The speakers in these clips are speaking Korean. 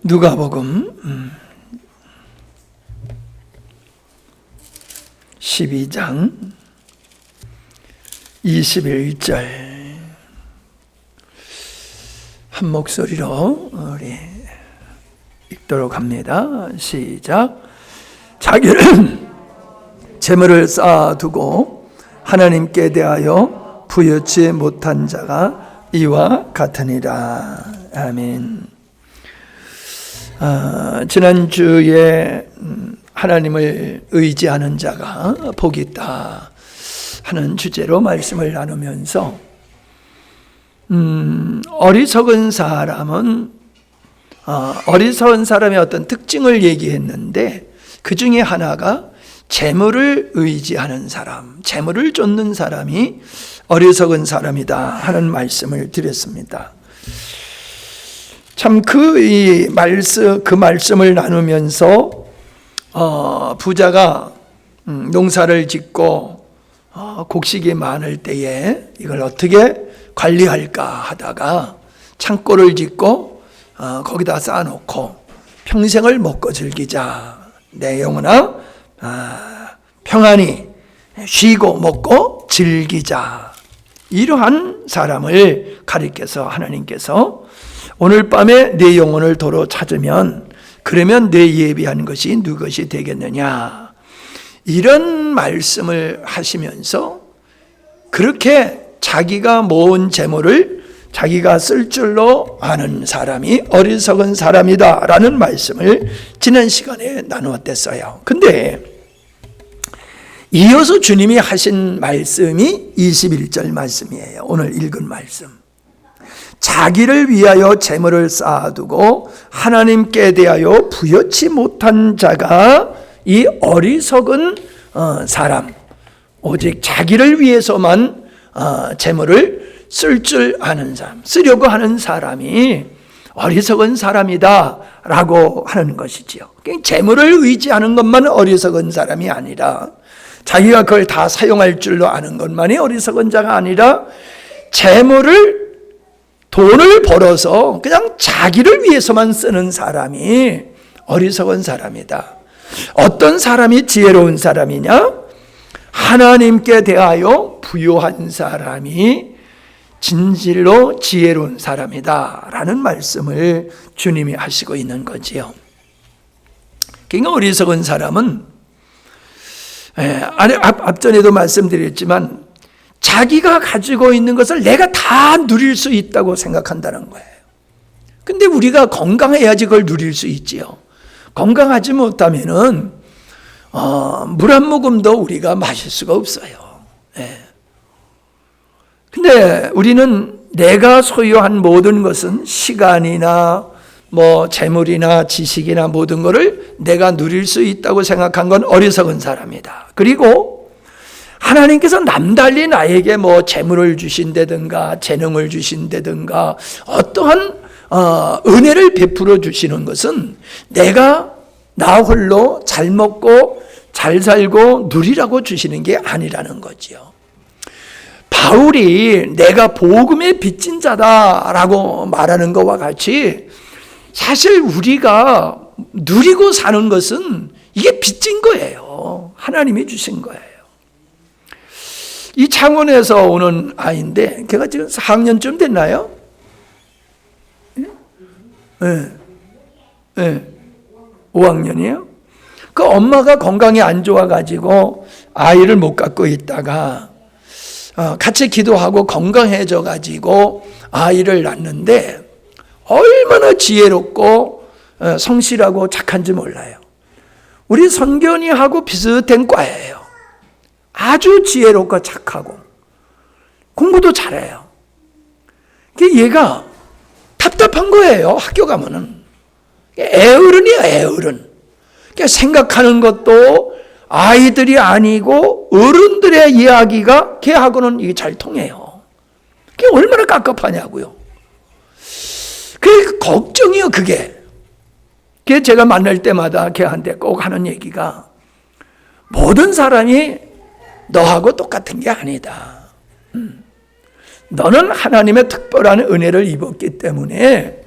누가복음 12장 21절 한 목소리로 우리 읽도록 합니다. 시작. 자기를 재물을 쌓아두고 하나님께 대하여 부여치 못한 자가 이와 같으니라. 아멘. 지난주에 하나님을 의지하는 자가 복이 있다 하는 주제로 말씀을 나누면서 어리석은 사람은 어리석은 사람의 어떤 특징을 얘기했는데 그 중에 하나가 재물을 의지하는 사람, 재물을 쫓는 사람이 어리석은 사람이다 하는 말씀을 드렸습니다. 참 그 말씀을 나누면서 부자가 농사를 짓고 곡식이 많을 때에 이걸 어떻게 관리할까 하다가 창고를 짓고 거기다 쌓아놓고 평생을 먹고 즐기자, 내 영혼아 평안히 쉬고 먹고 즐기자, 이러한 사람을 가리켜서 하나님께서 오늘 밤에 내 영혼을 도로 찾으면 그러면 내 예비한 것이 누구것이 되겠느냐, 이런 말씀을 하시면서 그렇게 자기가 모은 재물을 자기가 쓸 줄로 아는 사람이 어리석은 사람이다 라는 말씀을 지난 시간에 나누었댔어요. 근데 이어서 주님이 하신 말씀이 21절 말씀이에요. 오늘 읽은 말씀. 자기를 위하여 재물을 쌓아두고 하나님께 대하여 부여치 못한 자가 이 어리석은 사람, 오직 자기를 위해서만 재물을 쓸 줄 아는 사람, 쓰려고 하는 사람이 어리석은 사람이다 라고 하는 것이지요. 재물을 의지하는 것만 어리석은 사람이 아니라 자기가 그걸 다 사용할 줄로 아는 것만이 어리석은 자가 아니라 돈을 벌어서 그냥 자기를 위해서만 쓰는 사람이 어리석은 사람이다. 어떤 사람이 지혜로운 사람이냐? 하나님께 대하여 부요한 사람이 진실로 지혜로운 사람이다 라는 말씀을 주님이 하시고 있는 거지요. 그러니까 어리석은 사람은 앞전에도 말씀드렸지만 자기가 가지고 있는 것을 내가 다 누릴 수 있다고 생각한다는 거예요. 근데 우리가 건강해야지 그걸 누릴 수 있지요. 건강하지 못하면은 물 한 모금도 우리가 마실 수가 없어요. 근데 우리는 내가 소유한 모든 것은 시간이나 재물이나 지식이나 모든 것을 내가 누릴 수 있다고 생각한 건 어리석은 사람이다. 그리고 하나님께서 남달리 나에게 재물을 주신다든가 재능을 주신다든가 어떠한 은혜를 베풀어 주시는 것은 내가 나 홀로 잘 먹고 잘 살고 누리라고 주시는 게 아니라는 거지요. 바울이 내가 복음의 빚진 자다라고 말하는 것과 같이 사실 우리가 누리고 사는 것은 이게 빚진 거예요. 하나님이 주신 거예요. 이 창원에서 오는 아이인데 걔가 지금 4학년쯤 됐나요? 네. 5학년이에요. 그 엄마가 건강이 안 좋아가지고 아이를 못 갖고 있다가 같이 기도하고 건강해져가지고 아이를 낳는데 얼마나 지혜롭고 성실하고 착한지 몰라요. 우리 선견이하고 비슷한 과예요. 아주 지혜롭고 착하고 공부도 잘해요. 얘가 답답한 거예요. 학교 가면은 애어른이야, 애어른. 생각하는 것도 아이들이 아니고 어른들의 이야기가 걔하고는 이게 잘 통해요. 그게 얼마나 깝깝하냐고요. 그게 걱정이요, 그게. 제가 만날 때마다 걔한테 꼭 하는 얘기가 모든 사람이 너하고 똑같은 게 아니다. 너는 하나님의 특별한 은혜를 입었기 때문에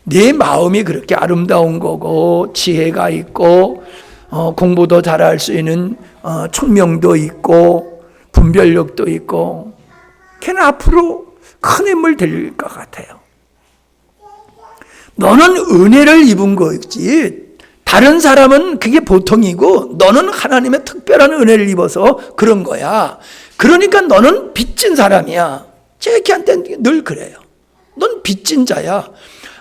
내 마음이 그렇게 아름다운 거고 지혜가 있고 공부도 잘할 수 있는 총명도 있고 분별력도 있고 걔는 앞으로 큰 힘을 될 것 같아요. 너는 은혜를 입은 거지 다른 사람은 그게 보통이고 너는 하나님의 특별한 은혜를 입어서 그런 거야. 그러니까 너는 빚진 사람이야. 제 걔한테 늘 그래요. 넌 빚진 자야.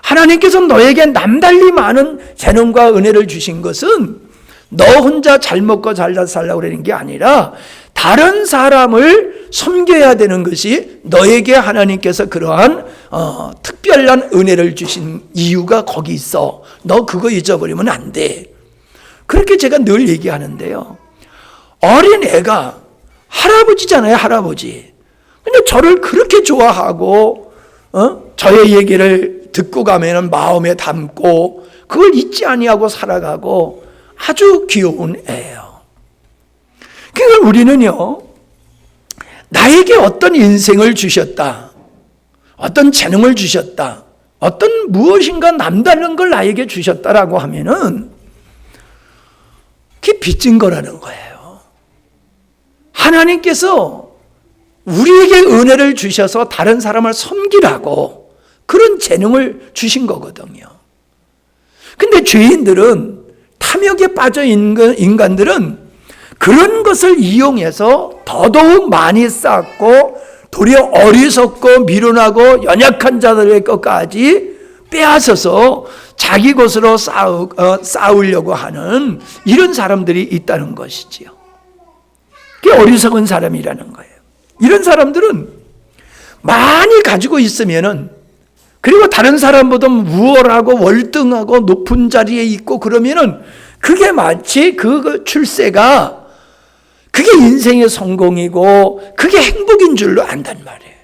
하나님께서 너에게 남달리 많은 재능과 은혜를 주신 것은 너 혼자 잘 먹고 잘 살려고 그러는 게 아니라 다른 사람을 섬겨야 되는 것이 너에게 하나님께서 그러한 특별한 은혜를 주신 이유가 거기 있어. 너 그거 잊어버리면 안 돼. 그렇게 제가 늘 얘기하는데요. 어린 애가 할아버지잖아요, 할아버지. 근데 저를 그렇게 좋아하고 저의 얘기를 듣고 가면 마음에 담고 그걸 잊지 아니하고 살아가고 아주 귀여운 애예요. 그러니까 우리는요, 나에게 어떤 인생을 주셨다, 어떤 재능을 주셨다, 어떤 무엇인가 남다른 걸 나에게 주셨다라고 하면은 그게 빚진 거라는 거예요. 하나님께서 우리에게 은혜를 주셔서 다른 사람을 섬기라고 그런 재능을 주신 거거든요. 근데 죄인들은, 탐욕에 빠져 있는 인간들은 그런 것을 이용해서 더더욱 많이 쌓고 도리어 어리석고 미련하고 연약한 자들의 것까지 빼앗아서 자기 것으로 쌓으려고 하는 이런 사람들이 있다는 것이지요. 그게 어리석은 사람이라는 거예요. 이런 사람들은 많이 가지고 있으면은, 그리고 다른 사람보다 우월하고 월등하고 높은 자리에 있고 그러면은 그게 마치 그 출세가 그게 인생의 성공이고 그게 행복인 줄로 안단 말이에요.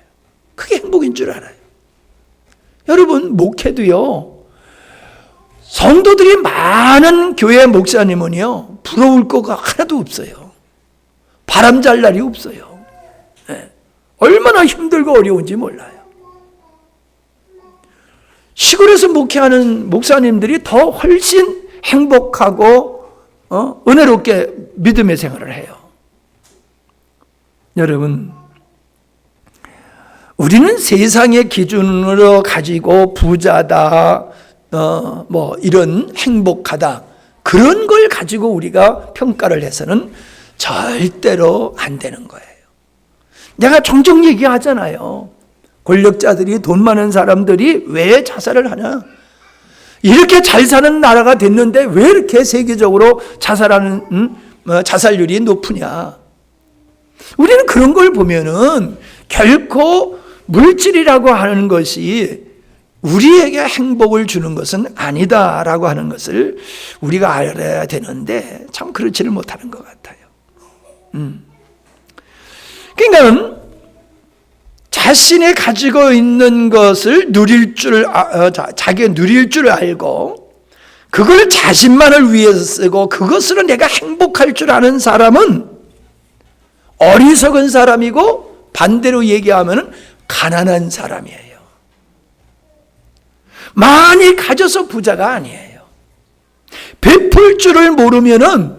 그게 행복인 줄 알아요. 여러분, 목회도요, 성도들이 많은 교회 목사님은요 부러울 거가 하나도 없어요. 바람잘 날이 없어요. 네. 얼마나 힘들고 어려운지 몰라요. 시골에서 목회하는 목사님들이 더 훨씬 행복하고 은혜롭게 믿음의 생활을 해요. 여러분, 우리는 세상의 기준으로 가지고 부자다, 이런 행복하다, 그런 걸 가지고 우리가 평가를 해서는 절대로 안 되는 거예요. 내가 종종 얘기하잖아요. 권력자들이, 돈 많은 사람들이 왜 자살을 하냐? 이렇게 잘 사는 나라가 됐는데 왜 이렇게 세계적으로 자살률이 높으냐? 우리는 그런 걸 보면은 결코 물질이라고 하는 것이 우리에게 행복을 주는 것은 아니다라고 하는 것을 우리가 알아야 되는데 참 그렇지를 못하는 것 같아요. 그러니까 자신이 가지고 있는 것을 자기가 누릴 줄 알고 그걸 자신만을 위해서 쓰고 그것으로 내가 행복할 줄 아는 사람은 어리석은 사람이고, 반대로 얘기하면 가난한 사람이에요. 많이 가져서 부자가 아니에요. 베풀 줄을 모르면은,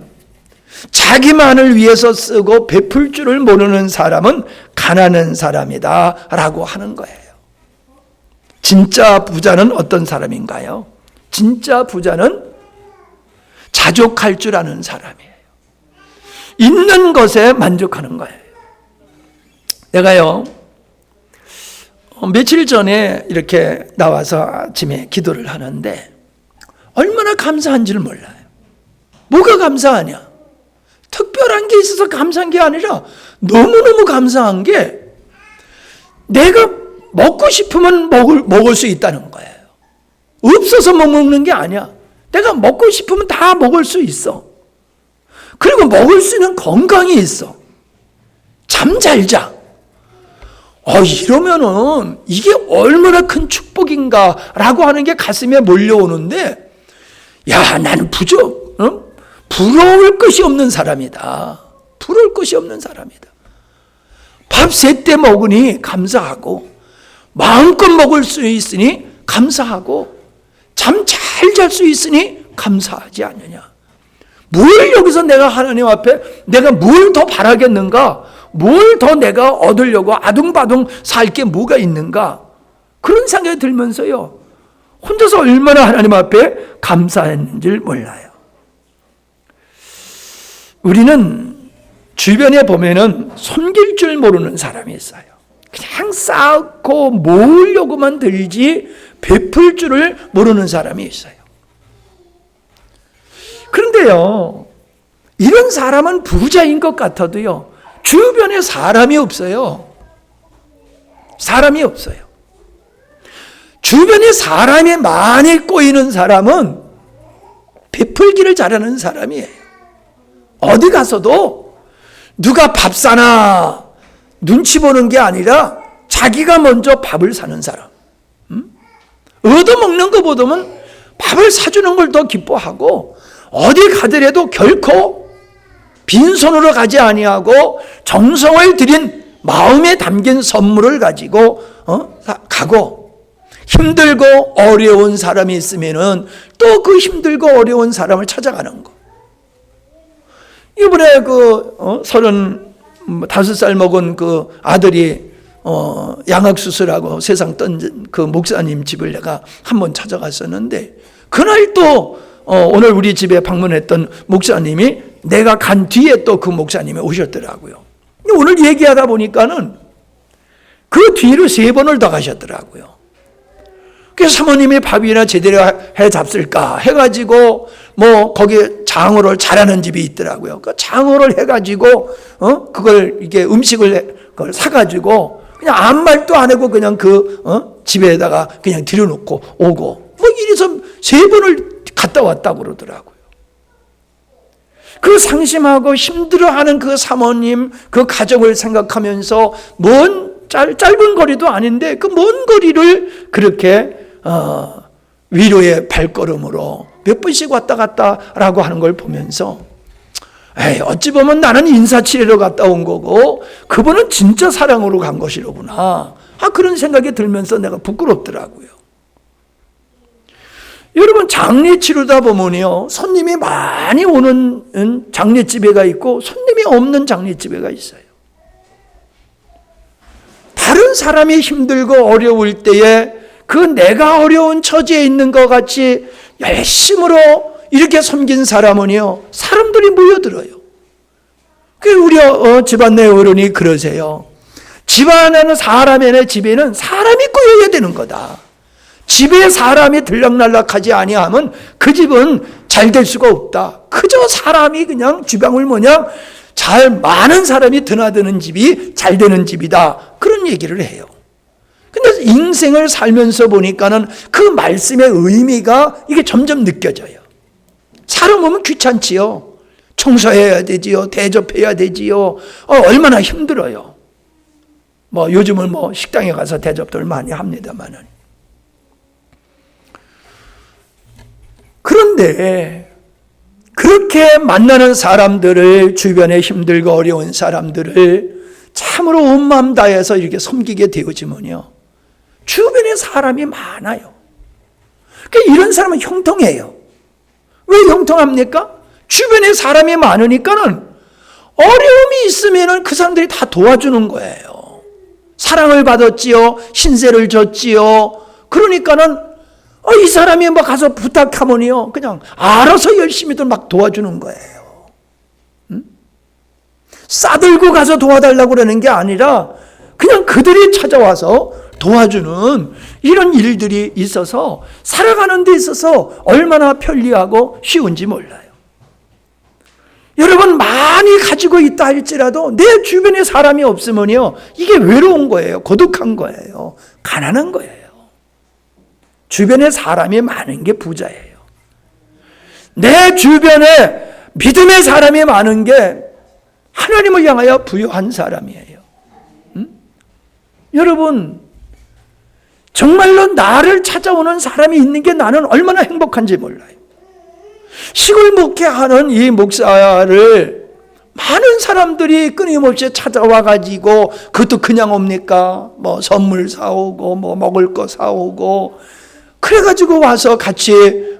자기만을 위해서 쓰고 베풀 줄을 모르는 사람은 가난한 사람이다 라고 하는 거예요. 진짜 부자는 어떤 사람인가요? 진짜 부자는 자족할 줄 아는 사람이에요. 있는 것에 만족하는 거예요. 내가요, 며칠 전에 이렇게 나와서 아침에 기도를 하는데 얼마나 감사한지를 몰라요. 뭐가 감사하냐? 특별한 게 있어서 감사한 게 아니라 너무너무 감사한 게 내가 먹고 싶으면 먹을 수 있다는 거예요. 없어서 못 먹는 게 아니야. 내가 먹고 싶으면 다 먹을 수 있어. 그리고 먹을 수 있는 건강이 있어. 잠 잘 자. 이러면은 이게 얼마나 큰 축복인가라고 하는 게 가슴에 몰려오는데, 야, 나는 부러울 것이 없는 사람이다. 부러울 것이 없는 사람이다. 밥 3때 먹으니 감사하고, 마음껏 먹을 수 있으니 감사하고, 잠 잘 잘 수 있으니 감사하지 않느냐. 뭘 여기서 내가 하나님 앞에 내가 뭘 더 바라겠는가? 뭘 더 내가 얻으려고 아둥바둥 살 게 뭐가 있는가? 그런 생각이 들면서요, 혼자서 얼마나 하나님 앞에 감사했는지를 몰라요. 우리는 주변에 보면은 섬길 줄 모르는 사람이 있어요. 그냥 쌓고 모으려고만 들지 베풀 줄을 모르는 사람이 있어요. 그런데요, 이런 사람은 부자인 것 같아도요, 주변에 사람이 없어요. 사람이 없어요. 주변에 사람이 많이 꼬이는 사람은 베풀기를 잘하는 사람이에요. 어디 가서도 누가 밥 사나 눈치 보는 게 아니라 자기가 먼저 밥을 사는 사람. 얻어먹는 것보다는 밥을 사주는 걸 더 기뻐하고, 어디 가더라도 결코 빈손으로 가지 아니하고 정성을 들인 마음에 담긴 선물을 가지고 가고, 힘들고 어려운 사람이 있으면은 또 그 힘들고 어려운 사람을 찾아가는 거. 이번에 35살 먹은 그 아들이 양악 수술하고 세상 떤 그 목사님 집을 내가 한번 찾아갔었는데, 그날 또 오늘 우리 집에 방문했던 목사님이 내가 간 뒤에 또 그 목사님이 오셨더라고요. 오늘 얘기하다 보니까는 그 뒤로 3번을 더 가셨더라고요. 그래서 사모님이 밥이나 제대로 해 잡을까 해가지고 거기 장어를 잘하는 집이 있더라고요. 그 장어를 해가지고 그걸 이게 그걸 사가지고 그냥 아무 말도 안 하고 그냥 집에다가 그냥 들여놓고 오고 이래서 3번을 갔다 왔다고 그러더라고요. 그 상심하고 힘들어하는 그 사모님, 그 가족을 생각하면서 짧은 거리도 아닌데 그 먼 거리를 그렇게 위로의 발걸음으로 몇 번씩 왔다 갔다라고 하는 걸 보면서, 어찌 보면 나는 인사치레로 갔다 온 거고 그분은 진짜 사랑으로 간 것이로구나. 그런 생각이 들면서 내가 부끄럽더라고요. 여러분, 장례 치르다 보면요, 손님이 많이 오는 장례집에가 있고 손님이 없는 장례집에가 있어요. 다른 사람이 힘들고 어려울 때에 그 내가 어려운 처지에 있는 것 같이 열심으로 이렇게 섬긴 사람은요, 사람들이 모여들어요. 우리 집안 내 어른이 그러세요. 집안에는 사람의 집에는 사람이 꼬여야 되는 거다. 집에 사람이 들락날락하지 아니하면 그 집은 잘 될 수가 없다. 그저 사람이 그냥 주방을 많은 사람이 드나드는 집이 잘 되는 집이다. 그런 얘기를 해요. 근데 인생을 살면서 보니까는 그 말씀의 의미가 이게 점점 느껴져요. 사람 오면 귀찮지요. 청소해야 되지요. 대접해야 되지요. 얼마나 힘들어요. 요즘은 식당에 가서 대접들 많이 합니다만은. 그런데 그렇게 만나는 사람들을, 주변에 힘들고 어려운 사람들을 참으로 온 마음 다해서 이렇게 섬기게 되어지면요, 주변에 사람이 많아요. 그러니까 이런 사람은 형통해요. 왜 형통합니까? 주변에 사람이 많으니까는 어려움이 있으면은 그 사람들이 다 도와주는 거예요. 사랑을 받았지요. 신세를 졌지요. 그러니까는 이 사람이 가서 부탁하면요, 그냥 알아서 열심히들 막 도와주는 거예요. 싸들고 가서 도와달라고 그러는 게 아니라 그냥 그들이 찾아와서 도와주는 이런 일들이 있어서 살아가는 데 있어서 얼마나 편리하고 쉬운지 몰라요. 여러분, 많이 가지고 있다 할지라도 내 주변에 사람이 없으면요, 이게 외로운 거예요. 고독한 거예요. 가난한 거예요. 주변에 사람이 많은 게 부자예요. 내 주변에 믿음의 사람이 많은 게 하나님을 향하여 부유한 사람이에요. 여러분, 정말로 나를 찾아오는 사람이 있는 게 나는 얼마나 행복한지 몰라요. 시골 목회하는 이 목사를 많은 사람들이 끊임없이 찾아와 가지고, 그것도 그냥 옵니까? 선물 사오고 먹을 거 사오고, 그래가지고 와서 같이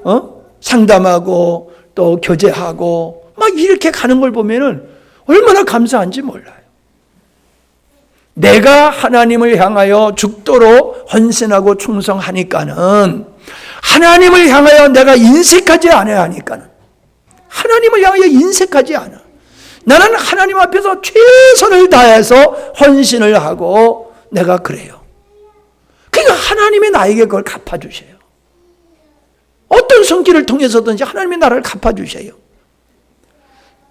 상담하고 또 교제하고 막 이렇게 가는 걸 보면은 얼마나 감사한지 몰라요. 내가 하나님을 향하여 죽도록 헌신하고 충성하니까는, 하나님을 향하여 내가 인색하지 않아야 하니까는, 하나님을 향하여 인색하지 않아. 나는 하나님 앞에서 최선을 다해서 헌신을 하고 내가 그래요. 그러니까 하나님이 나에게 그걸 갚아주세요. 어떤 성질을 통해서든지 하나님이 나를 갚아주세요.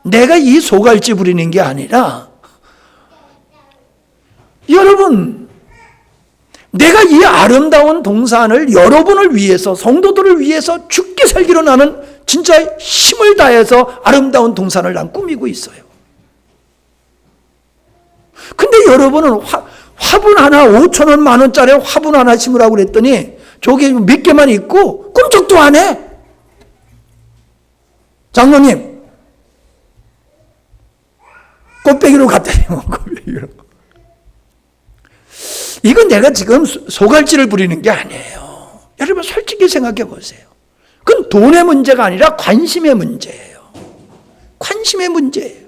내가 이 소갈치 부리는 게 아니라, 여러분, 내가 이 아름다운 동산을 여러분을 위해서, 성도들을 위해서 죽게 살기로 나는 진짜 힘을 다해서 아름다운 동산을 난 꾸미고 있어요. 근데 여러분은 화분 하나 5,000원, 10,000원짜리 화분 하나 심으라고 그랬더니 저게 몇 개만 있고 꿈쩍도 안 해. 장로님, 꽃배기로 갖다 대면 꽃배기로. 이건 내가 지금 소갈치를 부리는 게 아니에요. 여러분 솔직히 생각해 보세요. 그건 돈의 문제가 아니라 관심의 문제예요. 관심의 문제예요.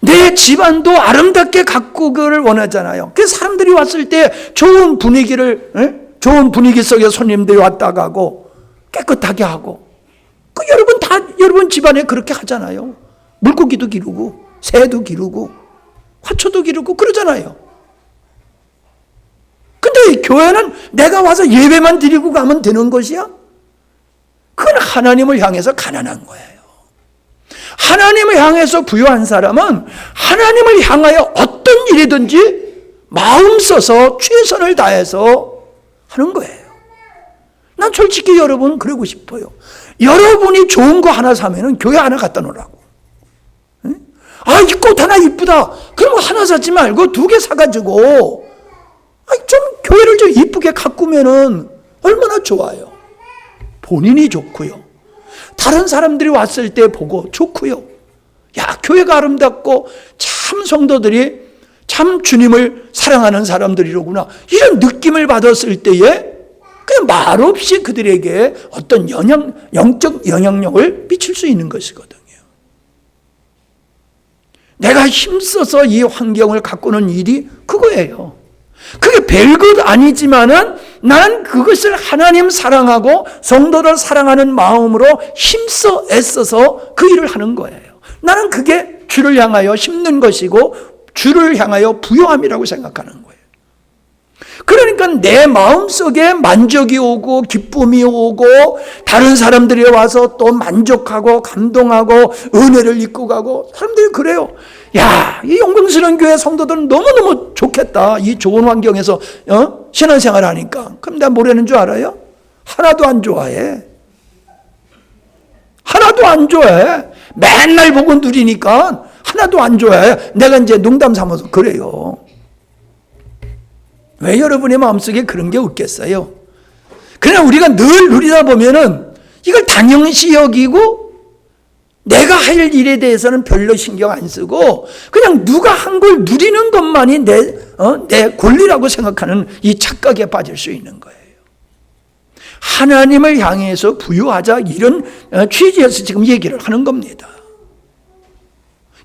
내 집안도 아름답게 가꾸기를 원하잖아요. 그래서 사람들이 왔을 때 좋은 분위기 속에 손님들이 왔다 가고 깨끗하게 하고, 여러분 집안에 그렇게 하잖아요. 물고기도 기르고 새도 기르고 화초도 기르고 그러잖아요. 근데 교회는 내가 와서 예배만 드리고 가면 되는 것이야? 그건 하나님을 향해서 가난한 거예요. 하나님을 향해서 부유한 사람은 하나님을 향하여 어떤 일이든지 마음 써서 최선을 다해서 하는 거예요. 난 솔직히 여러분 그러고 싶어요. 여러분이 좋은 거 하나 사면은 교회 하나 갖다 놓으라고. 아, 이 꽃 하나 이쁘다. 그럼 하나 사지 말고 2개 사가지고 좀 교회를 좀 이쁘게 가꾸면은 얼마나 좋아요. 본인이 좋고요. 다른 사람들이 왔을 때 보고 좋고요. 야, 교회가 아름답고 참 성도들이 참 주님을 사랑하는 사람들이로구나. 이런 느낌을 받았을 때에 그냥 말없이 그들에게 어떤 영적 영향력을 미칠 수 있는 것이거든요. 내가 힘써서 이 환경을 가꾸는 일이 그거예요. 그게 별것 아니지만은 나는 그것을 하나님 사랑하고 성도를 사랑하는 마음으로 힘써 애써서 그 일을 하는 거예요. 나는 그게 주를 향하여 심는 것이고 주를 향하여 부요함이라고 생각하는 거예요. 그러니까 내 마음속에 만족이 오고 기쁨이 오고 다른 사람들이 와서 또 만족하고 감동하고 은혜를 입고 가고, 사람들이 그래요. 야, 이 영광스러운 교회 성도들은 너무너무 좋겠다. 이 좋은 환경에서 신앙생활 하니까. 그럼 내가 뭐라는 줄 알아요? 하나도 안 좋아해. 하나도 안 좋아해. 맨날 보고 누리니까 하나도 안 좋아해. 내가 이제 농담 삼아서 그래요. 왜 여러분의 마음속에 그런 게 없겠어요? 그냥 우리가 늘 누리다 보면은 이걸 당연시 여기고 내가 할 일에 대해서는 별로 신경 안 쓰고 그냥 누가 한 걸 누리는 것만이 내 권리라고 생각하는 이 착각에 빠질 수 있는 거예요. 하나님을 향해서 부유하자, 이런 취지에서 지금 얘기를 하는 겁니다.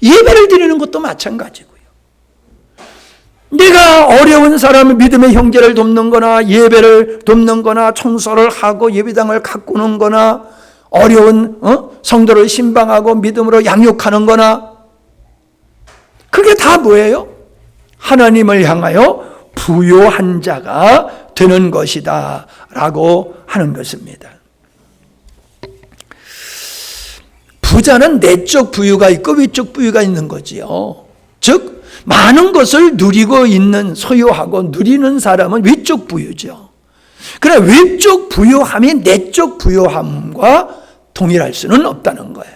예배를 드리는 것도 마찬가지고요. 내가 어려운 사람을, 믿음의 형제를 돕는 거나 예배를 돕는 거나 청소를 하고 예배당을 가꾸는 거나 어려운 성도를 신방하고 믿음으로 양육하는 거나, 그게 다 뭐예요? 하나님을 향하여 부요한 자가 되는 것이다 라고 하는 것입니다. 부자는 내적 부유가 있고 위적 부유가 있는 거지요. 즉 많은 것을 누리고 있는, 소유하고 누리는 사람은 위적 부유죠. 그러나 외적 부유함이 내적 부유함과 동일할 수는 없다는 거예요.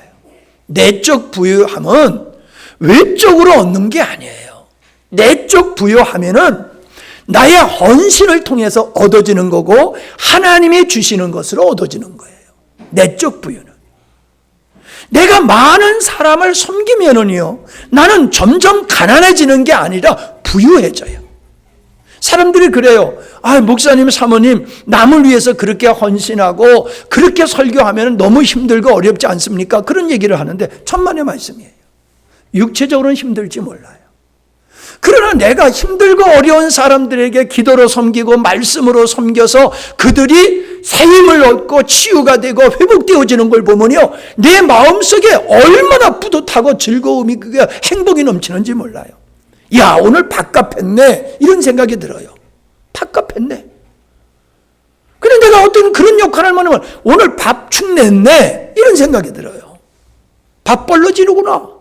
내적 부유함은 외적으로 얻는 게 아니에요. 내적 부유함에는 나의 헌신을 통해서 얻어지는 거고 하나님이 주시는 것으로 얻어지는 거예요. 내적 부유는. 내가 많은 사람을 섬기면은요, 나는 점점 가난해지는 게 아니라 부유해져요. 사람들이 그래요. 목사님, 사모님, 남을 위해서 그렇게 헌신하고 그렇게 설교하면 너무 힘들고 어렵지 않습니까? 그런 얘기를 하는데 천만의 말씀이에요. 육체적으로는 힘들지 몰라요. 그러나 내가 힘들고 어려운 사람들에게 기도로 섬기고 말씀으로 섬겨서 그들이 새 힘을 얻고 치유가 되고 회복되어지는 걸 보면요, 내 마음속에 얼마나 뿌듯하고 즐거움이, 그게 행복이 넘치는지 몰라요. 야, 오늘 밥값 했네, 이런 생각이 들어요. 밥값 했네. 근데 내가 어떤 그런 역할을 하면 오늘 밥 축냈네, 이런 생각이 들어요. 밥 벌러지르구나.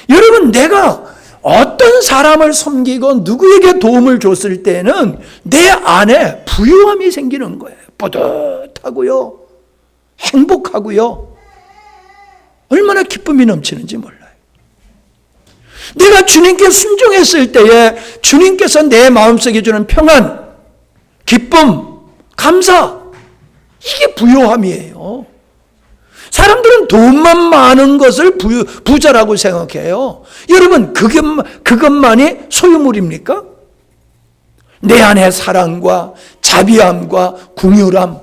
여러분, 내가 어떤 사람을 섬기고 누구에게 도움을 줬을 때는 내 안에 부유함이 생기는 거예요. 뿌듯하고요, 행복하고요, 얼마나 기쁨이 넘치는지 몰라요. 내가 주님께 순종했을 때에 주님께서 내 마음속에 주는 평안, 기쁨, 감사, 이게 부유함이에요. 사람들은 돈만 많은 것을 부자라고 생각해요. 여러분, 그것만이 소유물입니까? 내 안에 사랑과 자비함과 긍휼함,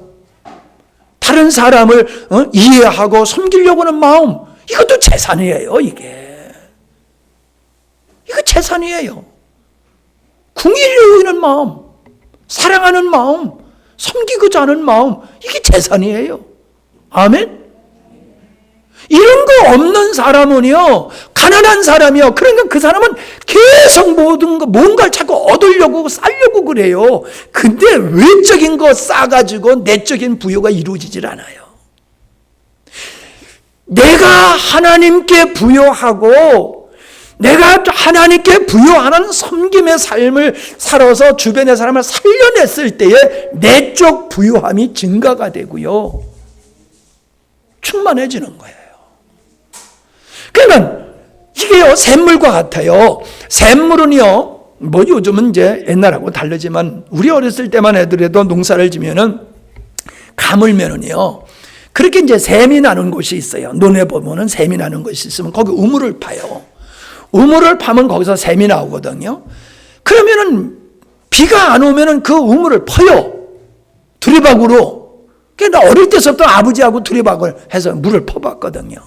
다른 사람을 이해하고 섬기려고 하는 마음, 이것도 재산이에요. 이거 재산이에요. 긍휼히 여기는 마음, 사랑하는 마음, 섬기고자 하는 마음, 이게 재산이에요. 아멘? 이런 거 없는 사람은요, 가난한 사람이요, 그러니까 그 사람은 계속 뭔가를 자꾸 얻으려고 쌓으려고 그래요. 근데 외적인 거 쌓아가지고 내적인 부여가 이루어지질 않아요. 내가 하나님께 부여하고 내가 하나님께 부여하는 섬김의 삶을 살아서 주변의 사람을 살려냈을 때에 내적 부유함이 증가가 되고요, 충만해지는 거예요. 그러니까 이게요, 샘물과 같아요. 샘물은요, 요즘은 이제 옛날하고 다르지만 우리 어렸을 때만 해도 농사를 지면은 가물면은요, 그렇게 이제 샘이 나는 곳이 있어요. 논에 보면은 샘이 나는 곳이 있으면 거기 우물을 파요. 우물을 파면 거기서 샘이 나오거든요. 그러면은 비가 안 오면은 그 우물을 퍼요. 두리박으로. 그러니까 나 어릴 때부터 아버지하고 두리박을 해서 물을 퍼봤거든요.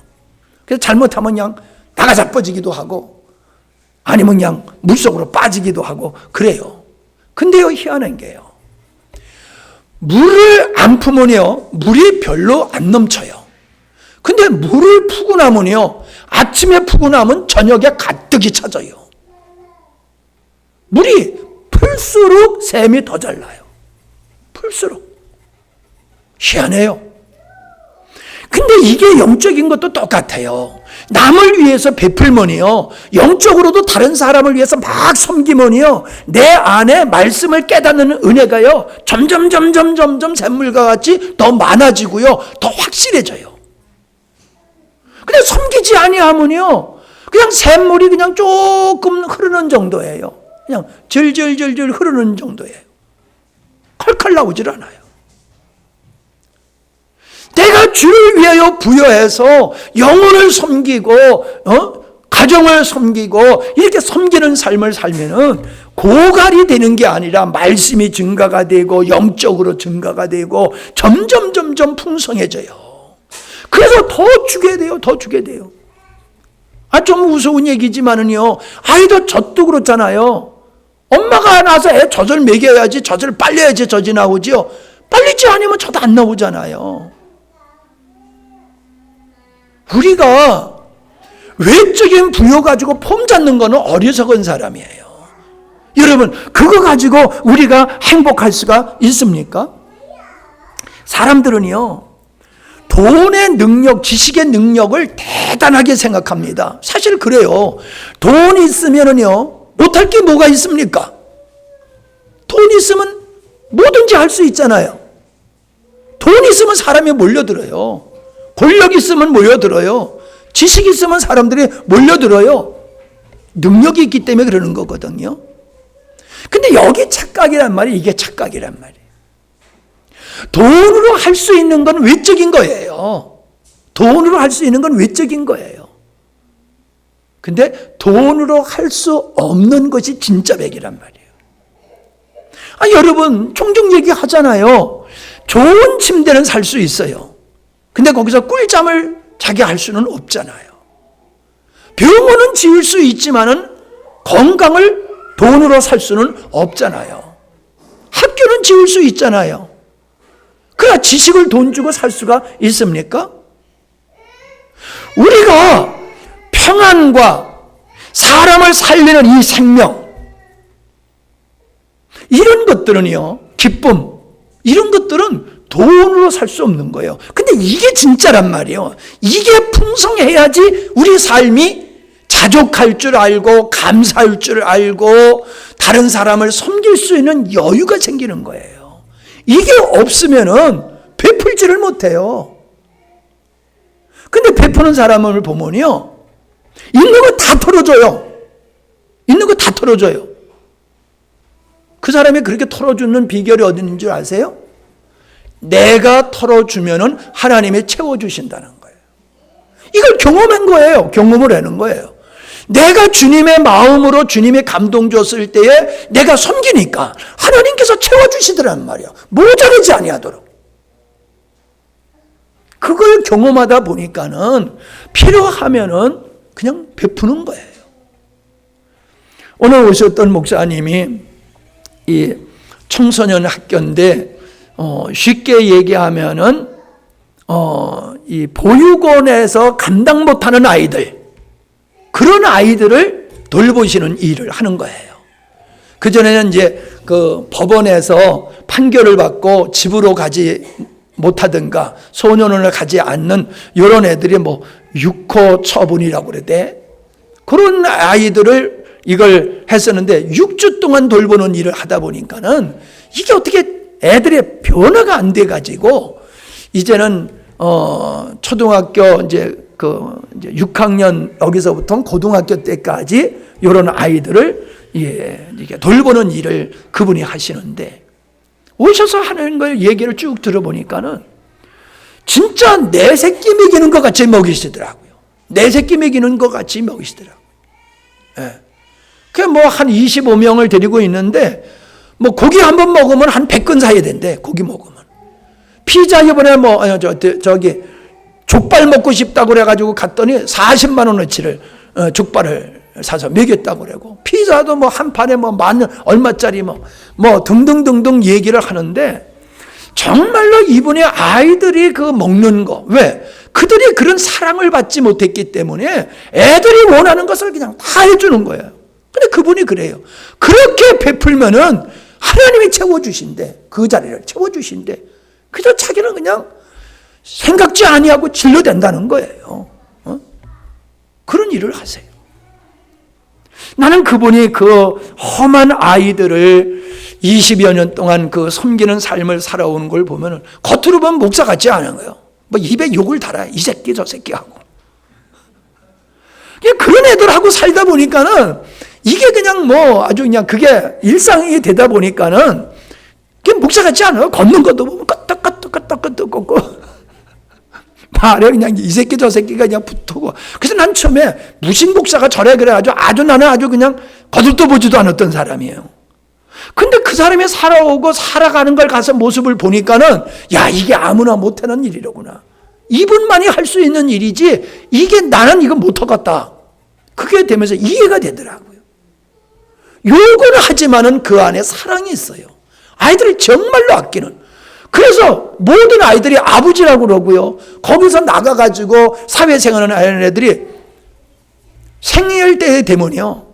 그래서 잘못하면 그냥 나가 자빠지기도 하고 아니면 그냥 물속으로 빠지기도 하고 그래요. 근데요, 희한한 게요, 물을 안 푸면요, 물이 별로 안 넘쳐요. 근데 물을 푸고 나면요, 아침에 푸고 나면 저녁에 가득히 차져요. 물이 풀수록 샘이 더 잘 나요. 풀수록. 희한해요. 근데 이게 영적인 것도 똑같아요. 남을 위해서 베풀면요, 영적으로도 다른 사람을 위해서 막 섬기면요, 내 안에 말씀을 깨닫는 은혜가요, 점점 샘물과 같이 더 많아지고요, 더 확실해져요. 근데 섬기지 아니하면요, 그냥 샘물이 그냥 조금 흐르는 정도예요. 그냥 절절절절 흐르는 정도예요. 컬컬 나오질 않아요. 내가 주를 위하여 부여해서 영혼을 섬기고 가정을 섬기고 이렇게 섬기는 삶을 살면은 고갈이 되는 게 아니라 말씀이 증가가 되고 영적으로 증가가 되고 점점 풍성해져요. 그래서 더 주게 돼요. 더 주게 돼요. 좀 무서운 얘기지만은요, 아이도 젖도 그렇잖아요. 엄마가 나서 애 젖을 먹여야지, 젖을 빨려야지 젖이 나오죠. 빨리지 않으면 젖 안 나오잖아요. 우리가 외적인 부여 가지고 폼 잡는 거는 어리석은 사람이에요. 여러분, 그거 가지고 우리가 행복할 수가 있습니까? 사람들은요, 돈의 능력, 지식의 능력을 대단하게 생각합니다. 사실 그래요. 돈 있으면은요, 못할 게 뭐가 있습니까? 돈 있으면 뭐든지 할 수 있잖아요. 돈 있으면 사람이 몰려들어요. 권력 있으면 몰려들어요. 지식 있으면 사람들이 몰려들어요. 능력이 있기 때문에 그러는 거거든요. 근데 여기 착각이란 말이, 이게 착각이란 말이에요. 돈으로 할 수 있는 건 외적인 거예요. 돈으로 할 수 있는 건 외적인 거예요. 근데 돈으로 할 수 없는 것이 진짜 백이란 말이에요. 여러분 종종 얘기하잖아요. 좋은 침대는 살 수 있어요. 근데 거기서 꿀잠을 자게 할 수는 없잖아요. 병원은 지을 수 있지만은 건강을 돈으로 살 수는 없잖아요. 학교는 지을 수 있잖아요. 그러나 지식을 돈 주고 살 수가 있습니까? 우리가 평안과 사람을 살리는 이 생명, 이런 것들은요, 기쁨, 이런 것들은 돈으로 살 수 없는 거예요. 근데 이게 진짜란 말이에요. 이게 풍성해야지 우리 삶이 자족할 줄 알고 감사할 줄 알고 다른 사람을 섬길 수 있는 여유가 생기는 거예요. 이게 없으면은 베풀지를 못해요. 근데 베푸는 사람을 보면요, 있는 거 다 털어줘요. 있는 거 다 털어줘요. 그 사람이 그렇게 털어주는 비결이 어디 있는 줄 아세요? 내가 털어주면은 하나님이 채워주신다는 거예요. 이걸 경험한 거예요. 경험을 하는 거예요. 내가 주님의 마음으로 주님의 감동 줬을 때에 내가 섬기니까 하나님께서 채워주시더란 말이에요. 모자르지 아니하도록. 그걸 경험하다 보니까는 필요하면은 그냥 베푸는 거예요. 오늘 오셨던 목사님이 이 청소년 학교인데 쉽게 얘기하면은 이 보육원에서 감당 못하는 아이들, 그런 아이들을 돌보시는 일을 하는 거예요. 그전에는 이제 그 법원에서 판결을 받고 집으로 가지 못하든가 소년원을 가지 않는 이런 애들이 뭐 6호 처분이라고 그러대. 그런 아이들을 이걸 했었는데 6주 동안 돌보는 일을 하다 보니까는 이게 어떻게 애들의 변화가 안 돼 가지고 이제는 초등학교 이제 6학년 여기서부터 고등학교 때까지 이런 아이들을 이게 돌보는 일을 그분이 하시는데, 오셔서 하는 걸 얘기를 쭉 들어보니까는 진짜 내 새끼 먹이는 것 같이 먹이시더라고요. 내 새끼 먹이는 것 같이 먹이시더라고요. 예. 그 뭐 한 25명을 데리고 있는데 뭐 고기 한 번 먹으면 한 100근 사야 된대. 고기 먹으면. 피자 이번에 저기 족발 먹고 싶다고 그래가지고 갔더니 40만 원어치를 족발을 사서 먹였다고 그러고, 피자도 뭐 한 판에 뭐 만 얼마짜리 뭐 등등등등 얘기를 하는데, 정말로 이분의 아이들이 그 먹는 거, 왜? 그들이 그런 사랑을 받지 못했기 때문에 애들이 원하는 것을 그냥 다 해주는 거예요. 근데 그분이 그래요. 그렇게 베풀면은 하나님이 채워주신대. 그 자리를 채워주신대. 그저 자기는 그냥 생각지 아니하고 진료된다는 거예요. 그런 일을 하세요. 나는 그분이 그 험한 아이들을 20여 년 동안 그 섬기는 삶을 살아오는 걸 보면은 겉으로 보면 목사 같지 않은 거예요. 뭐 입에 욕을 달아요. 이 새끼 저 새끼 하고. 그런 애들하고 살다 보니까는 이게 그냥 뭐 아주 그냥 그게 일상이 되다 보니까는 그게 목사 같지 않아요. 걷는 것도 보면 끄떡끄떡끄떡끄떡 걷고 말에 그냥 이 새끼 저 새끼가 그냥 붙고. 그래서 난 처음에 무신복사가 저래 그래가지고 나는 아주 그냥 거들떠 보지도 않았던 사람이에요. 근데 그 사람이 살아오고 살아가는 걸 가서 모습을 보니까는 야, 이게 아무나 못하는 일이로구나. 이분만이 할 수 있는 일이지 이게 나는 이거 못하겠다. 그게 되면서 이해가 되더라고요. 욕은 하지만은 그 안에 사랑이 있어요. 아이들을 정말로 아끼는. 그래서 모든 아이들이 아버지라고 그러고요. 거기서 나가가지고 사회생활을 하는 애들이 생일 때 되면요.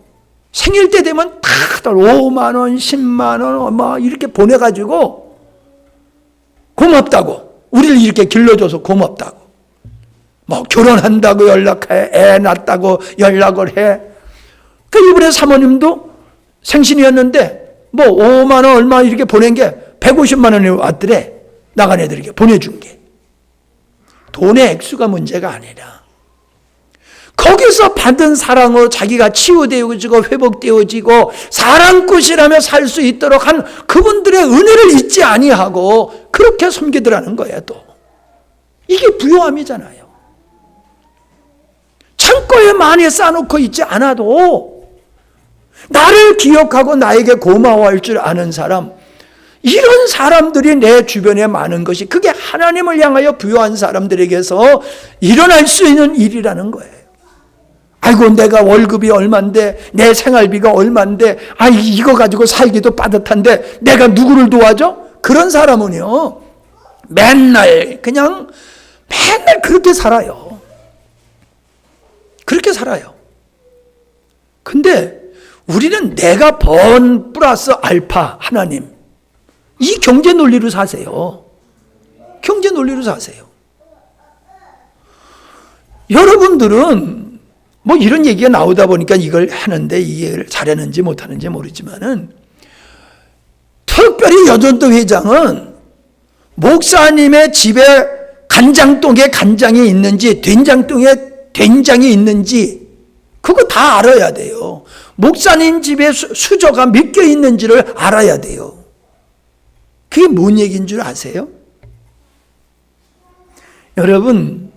생일 때 되면 다들 5만 원, 10만 원 막 이렇게 보내가지고 고맙다고. 우리를 이렇게 길러줘서 고맙다고. 뭐 결혼한다고 연락해. 애 낳았다고 연락을 해. 그 이번에 사모님도 생신이었는데 뭐 5만 원 얼마 이렇게 보낸 게 150만 원이 왔더래. 나간 애들에게 보내준 게. 돈의 액수가 문제가 아니라 거기서 받은 사랑으로 자기가 치유되어지고 회복되어지고 사랑꾼이라며 살 수 있도록 한 그분들의 은혜를 잊지 아니하고 그렇게 섬기더라는 거예요. 또 이게 부요함이잖아요. 참 창고에 많이 쌓아놓고 있지 않아도 나를 기억하고 나에게 고마워할 줄 아는 사람, 이런 사람들이 내 주변에 많은 것이, 그게 하나님을 향하여 부요한 사람들에게서 일어날 수 있는 일이라는 거예요. 아이고, 내가 월급이 얼만데, 내 생활비가 얼만데, 이거 가지고 살기도 빠듯한데 내가 누구를 도와줘? 그런 사람은요, 맨날 그렇게 살아요. 그렇게 살아요. 근데 우리는 내가 번 플러스 알파 하나님, 이 경제 논리로 사세요. 경제 논리로 사세요. 여러분들은 뭐 이런 얘기가 나오다 보니까 이걸 하는데 이해를 잘하는지 못하는지 모르지만은, 특별히 여전도 회장은 목사님의 집에 간장동에 간장이 있는지 된장동에 된장이 있는지 그거 다 알아야 돼요. 목사님 집에 수저가 몇 개 있는지를 알아야 돼요. 그게 뭔 얘기인 줄 아세요? 여러분,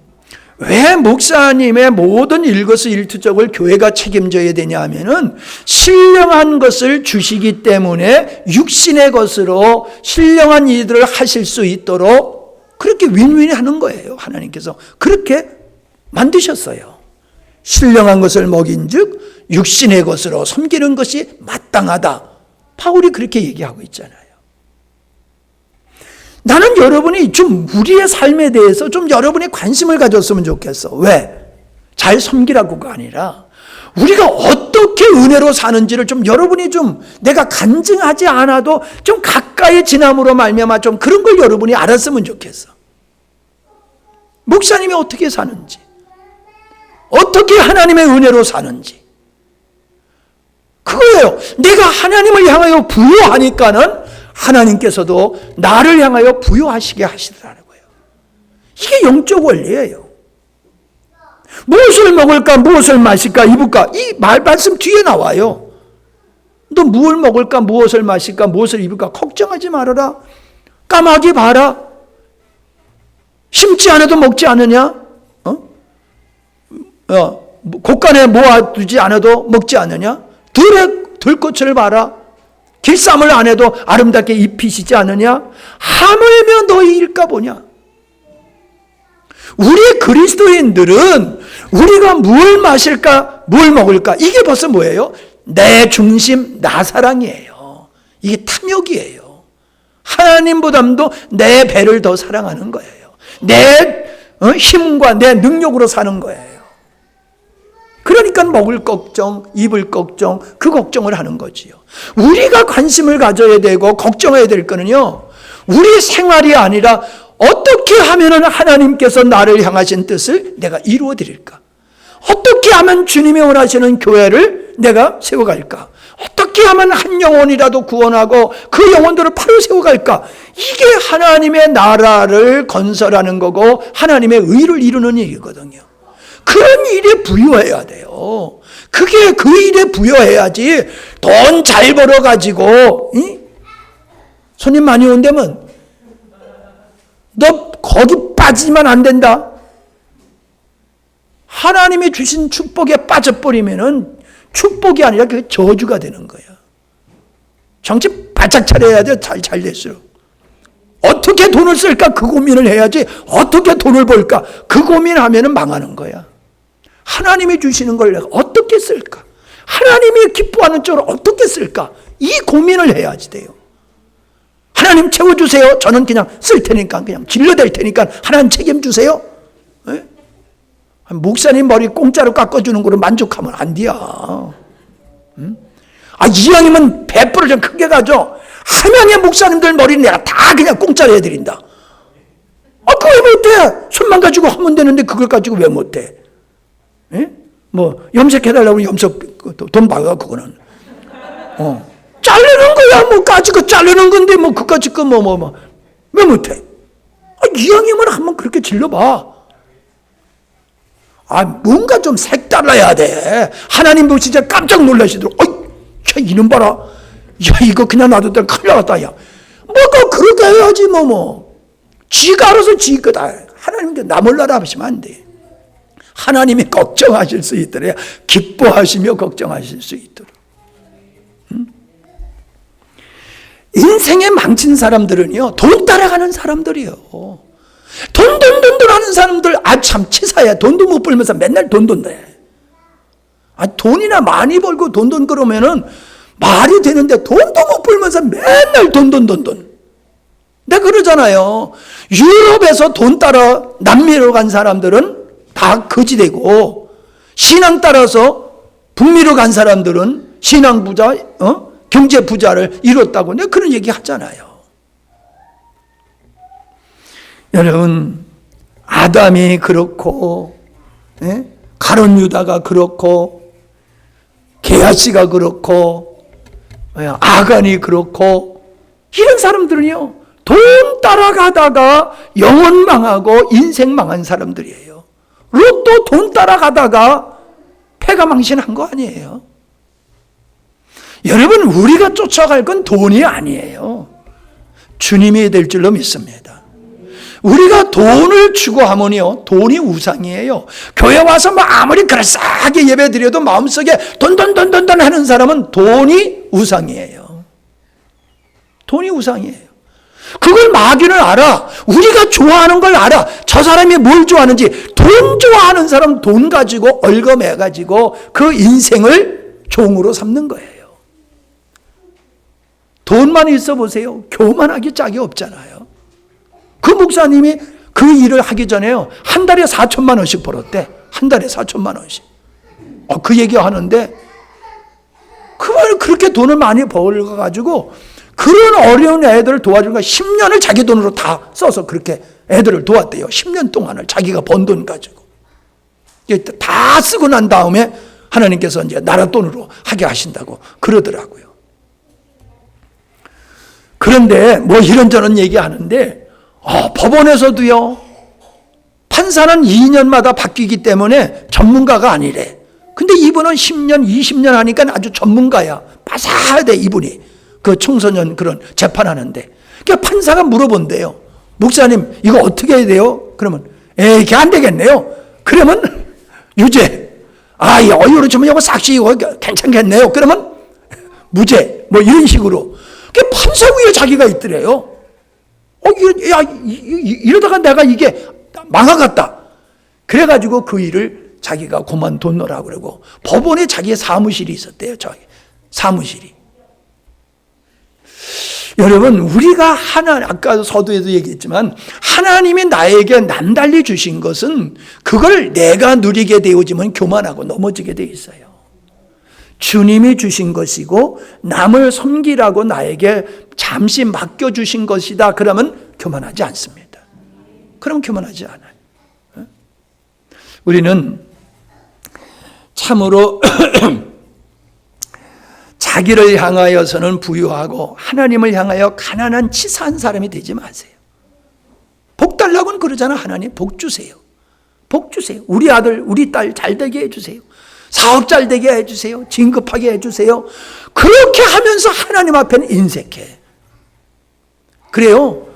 왜 목사님의 모든 일거수일투족을 교회가 책임져야 되냐 하면은, 신령한 것을 주시기 때문에 육신의 것으로 신령한 일들을 하실 수 있도록 그렇게 윈윈이 하는 거예요. 하나님께서 그렇게 만드셨어요. 신령한 것을 먹인즉 육신의 것으로 섬기는 것이 마땅하다. 바울이 그렇게 얘기하고 있잖아요. 나는 여러분이 좀 우리의 삶에 대해서 좀 여러분이 관심을 가졌으면 좋겠어. 왜? 잘 섬기라고가 아니라 우리가 어떻게 은혜로 사는지를 좀 여러분이 좀, 내가 간증하지 않아도 좀 가까이 지남으로 말미암아 좀 그런 걸 여러분이 알았으면 좋겠어. 목사님이 어떻게 사는지, 어떻게 하나님의 은혜로 사는지, 그거예요. 내가 하나님을 향하여 부요하니까는 하나님께서도 나를 향하여 부요하시게 하시더라는 거예요. 이게 영적 원리예요. 무엇을 먹을까, 무엇을 마실까, 입을까, 이 말씀 뒤에 나와요. 너 무엇을 먹을까, 무엇을 마실까, 무엇을 입을까 걱정하지 말아라. 까마귀 봐라. 심지 않아도 먹지 않느냐? 곳간에 모아두지 않아도 먹지 않느냐? 들꽃을 봐라. 길쌈을 안 해도 아름답게 입히시지 않느냐? 하물며 너희일까 보냐? 우리 그리스도인들은 우리가 뭘 마실까, 뭘 먹을까, 이게 벌써 뭐예요? 내 중심, 나 사랑이에요. 이게 탐욕이에요. 하나님보다도 내 배를 더 사랑하는 거예요. 내 힘과 내 능력으로 사는 거예요. 그러니까 먹을 걱정, 입을 걱정, 그 걱정을 하는 거지요. 우리가 관심을 가져야 되고 걱정해야 될 거는요, 우리 생활이 아니라 어떻게 하면 하나님께서 나를 향하신 뜻을 내가 이루어 드릴까? 어떻게 하면 주님이 원하시는 교회를 내가 세워갈까? 어떻게 하면 한 영혼이라도 구원하고 그 영혼들을 바로 세워갈까? 이게 하나님의 나라를 건설하는 거고 하나님의 의를 이루는 일이거든요. 그런 일에 부여해야 돼요. 그게 그 일에 부여해야지. 돈 잘 벌어가지고 손님 많이 온다면 너 거기 빠지면 안 된다. 하나님이 주신 축복에 빠져버리면은 축복이 아니라 그게 저주가 되는 거야. 정신 바짝 차려야 돼. 잘 될수록. 어떻게 돈을 쓸까 그 고민을 해야지. 어떻게 돈을 벌까 그 고민하면은 망하는 거야. 하나님이 주시는 걸 내가 어떻게 쓸까? 하나님이 기뻐하는 쪽으로 어떻게 쓸까? 이 고민을 해야지 돼요. 하나님 채워주세요. 저는 그냥 쓸 테니까, 그냥 길러댈 테니까 하나님 책임주세요. 네? 목사님 머리 공짜로 깎아주는 거로 만족하면 안 돼요. 이왕이면 100%를 좀 크게 가져. 하나님의 목사님들 머리는 내가 다 그냥 공짜로 해드린다. 그거 왜 못해? 손만 가지고 하면 되는데 그걸 가지고 왜 못해? 예? 뭐 염색해달라고 염색 돈 받아. 그거는 자르는 거야. 뭐 가지고 자르는 건데 뭐 그까짓 거 왜 못해? 이왕이면 한번 그렇게 질러봐. 뭔가 좀 색달라야 돼. 하나님도 진짜 깜짝 놀라시도록. 이놈 봐라. 야, 이거 그냥 놔뒀다 큰일 났다. 야, 뭐가 그렇게 해야지 지가 알아서 지 거다. 하나님께 나 몰라라 하시면 안 돼. 하나님이 걱정하실 수 있도록, 기뻐하시며 걱정하실 수 있도록. 인생에 망친 사람들은요, 돈 따라가는 사람들이에요. 돈 하는 사람들, 참 치사해. 돈도 못 벌면서 맨날 돈 해. 돈이나 많이 벌고 돈 그러면은 말이 되는데, 돈도 못 벌면서 맨날 돈. 내가 그러잖아요. 유럽에서 돈 따라 남미로 간 사람들은 다 거지 되고, 신앙 따라서 북미로 간 사람들은 신앙 부자, 경제 부자를 이뤘다고 내가 그런 얘기 하잖아요. 여러분, 아담이 그렇고, 가룟 유다가 그렇고, 게하시가 그렇고, 아간이 그렇고, 이런 사람들은요, 돈 따라가다가 영혼 망하고 인생 망한 사람들이에요. 로또 돈 따라가다가 패가 망신한 거 아니에요. 여러분, 우리가 쫓아갈 건 돈이 아니에요. 주님이 될 줄로 믿습니다. 우리가 돈을 추구하면요, 돈이 우상이에요. 교회 와서 뭐 아무리 그럴싸하게 예배 드려도 마음속에 돈 하는 사람은 돈이 우상이에요. 돈이 우상이에요. 그걸 마귀는 알아. 우리가 좋아하는 걸 알아. 저 사람이 뭘 좋아하는지. 돈 좋아하는 사람 돈 가지고 얽어매가지고 그 인생을 종으로 삼는 거예요. 돈만 있어 보세요. 교만하기 짝이 없잖아요. 그 목사님이 그 일을 하기 전에요, 한 달에 4천만 원씩 벌었대. 한 달에 4천만 원씩. 그 얘기 하는데, 그걸 그렇게 돈을 많이 벌어가지고 그런 어려운 애들을 도와주는 거 10년을 자기 돈으로 다 써서 그렇게 애들을 도왔대요. 10년 동안을 자기가 번 돈 가지고. 다 쓰고 난 다음에 하나님께서 이제 나라 돈으로 하게 하신다고 그러더라고요. 그런데 뭐 이런저런 얘기하는데, 법원에서도요, 판사는 2년마다 바뀌기 때문에 전문가가 아니래. 근데 이분은 10년, 20년 하니까 아주 전문가야. 빠삭하대, 이분이. 그 청소년 그런 재판하는데. 그러니까 판사가 물어본대요. 목사님, 이거 어떻게 해야 돼요? 그러면, 이게 안 되겠네요. 그러면, 유죄. 이거 좀 이거 싹시 이거 괜찮겠네요. 그러면, 무죄. 뭐 이런 식으로. 그 판사 위에 자기가 있더래요. 이러다가 내가 이게 망하겠다. 그래가지고 그 일을 자기가 그만뒀노라고 그러고, 법원에 자기의 사무실이 있었대요. 저기 사무실이. 여러분, 우리가 아까 서두에도 얘기했지만, 하나님이 나에게 남달리 주신 것은 그걸 내가 누리게 되어지면 교만하고 넘어지게 돼 있어요. 주님이 주신 것이고 남을 섬기라고 나에게 잠시 맡겨주신 것이다. 그러면 교만하지 않습니다. 그럼 교만하지 않아요. 우리는 참으로 자기를 향하여서는 부유하고 하나님을 향하여 가난한 치사한 사람이 되지 마세요. 복 달라고는 그러잖아. 하나님 복 주세요. 복 주세요. 우리 아들 우리 딸 잘 되게 해주세요. 사업 잘 되게 해주세요. 진급하게 해주세요. 그렇게 하면서 하나님 앞에는 인색해. 그래요.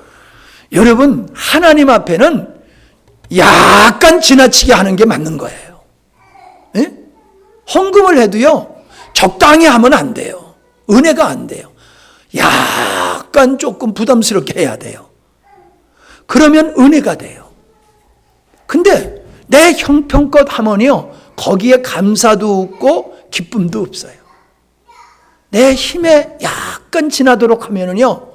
여러분, 하나님 앞에는 약간 지나치게 하는 게 맞는 거예요. 예? 헌금을 해도요, 적당히 하면 안 돼요. 은혜가 안 돼요. 약간 조금 부담스럽게 해야 돼요. 그러면 은혜가 돼요. 근데 내 형편껏 하면요, 거기에 감사도 없고 기쁨도 없어요. 내 힘에 약간 지나도록 하면은요,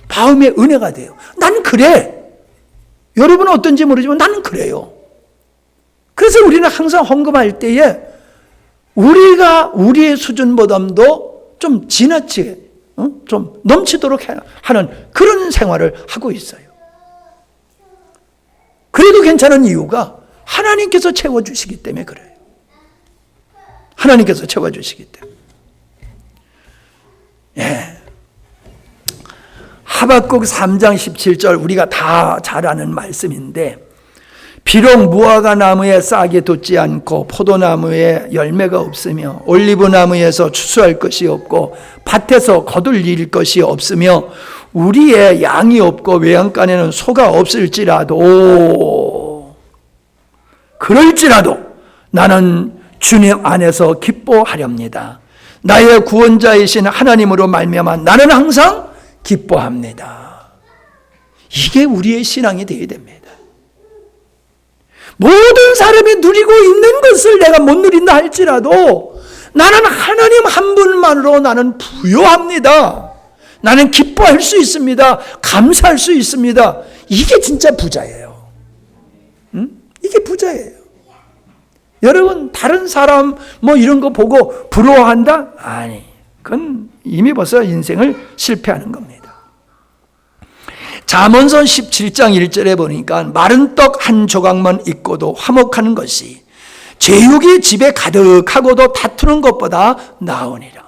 마음에 은혜가 돼요. 난 그래. 여러분은 어떤지 모르지만 나는 그래요. 그래서 우리는 항상 헌금할 때에 우리가 우리의 수준보다도 좀 지나치게, 좀 넘치도록 하는 그런 생활을 하고 있어요. 그래도 괜찮은 이유가 하나님께서 채워주시기 때문에 그래요. 하나님께서 채워주시기 때문에. 예. 하박국 3장 17절 우리가 다 잘 아는 말씀인데, 비록 무화과 나무에 싹이 돋지 않고 포도나무에 열매가 없으며 올리브나무에서 추수할 것이 없고 밭에서 거둘 것이 없으며 우리의 양이 없고 외양간에는 소가 없을지라도, 그럴지라도 나는 주님 안에서 기뻐하렵니다. 나의 구원자이신 하나님으로 말미암아 나는 항상 기뻐합니다. 이게 우리의 신앙이 되어야 됩니다. 모든 사람이 누리고 있는 것을 내가 못 누린다 할지라도 나는 하나님 한 분만으로 나는 부요합니다. 나는 기뻐할 수 있습니다. 감사할 수 있습니다. 이게 진짜 부자예요. 이게 부자예요. 여러분 다른 사람 뭐 이런 거 보고 부러워한다? 아니, 그건 이미 벌써 인생을 실패하는 겁니다. 잠언서 17장 1절에 보니까 마른 떡 한 조각만 있고도 화목하는 것이 제육이 집에 가득하고도 다투는 것보다 나으니라.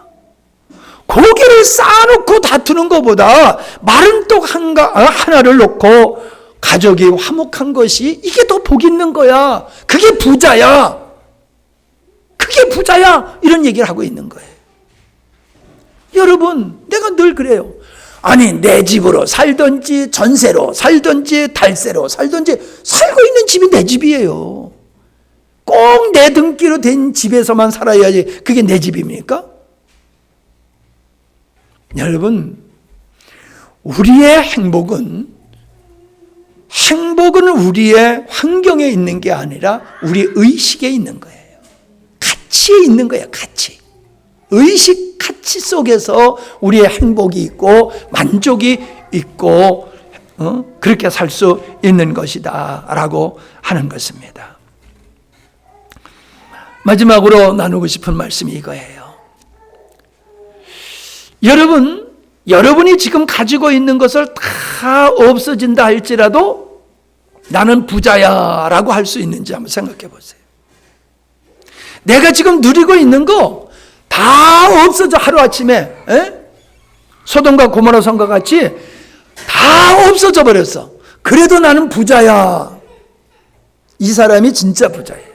고기를 쌓아놓고 다투는 것보다 마른 떡 하나를 놓고 가족이 화목한 것이 이게 더 복 있는 거야. 그게 부자야. 그게 부자야. 이런 얘기를 하고 있는 거예요. 여러분, 내가 늘 그래요. 아니, 내 집으로 살든지 전세로 살든지 달세로 살든지 살고 있는 집이 내 집이에요. 꼭 내 등기로 된 집에서만 살아야지 그게 내 집입니까? 여러분, 우리의 행복은 우리의 환경에 있는 게 아니라 우리 의식에 있는 거예요. 가치에 있는 거예요. 가치. 의식 가치 속에서 우리의 행복이 있고 만족이 있고 그렇게 살 수 있는 것이다 라고 하는 것입니다. 마지막으로 나누고 싶은 말씀이 이거예요. 여러분이 지금 가지고 있는 것을 다 없어진다 할지라도 나는 부자야 라고 할 수 있는지 한번 생각해 보세요. 내가 지금 누리고 있는 거 다 없어져. 하루아침에 소돔과 고모라 성과 같이 다 없어져 버렸어. 그래도 나는 부자야. 이 사람이 진짜 부자예요.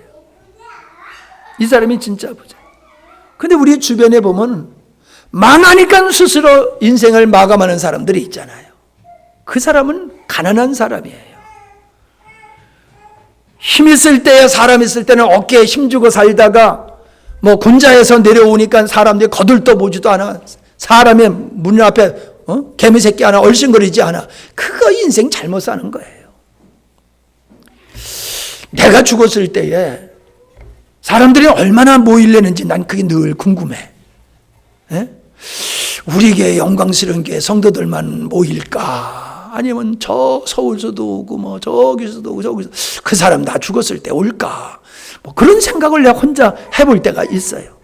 이 사람이 진짜 부자예요. 근데 우리 주변에 보면 망하니까 스스로 인생을 마감하는 사람들이 있잖아요. 그 사람은 가난한 사람이에요. 힘 있을 때, 사람 있을 때는 어깨에 힘주고 살다가 뭐 군자에서 내려오니까 사람들이 거들떠보지도 않아. 사람의 문 앞에 개미 새끼 하나 얼씬거리지 않아. 그거 인생 잘못 사는 거예요. 내가 죽었을 때에 사람들이 얼마나 모이려는지 난 그게 늘 궁금해. 우리 교회 영광스러운 게 성도들만 모일까? 아니면 저 서울서도 오고 뭐 저기서도 오고 저기서 그 사람 다 죽었을 때 올까? 뭐 그런 생각을 내가 혼자 해볼 때가 있어요.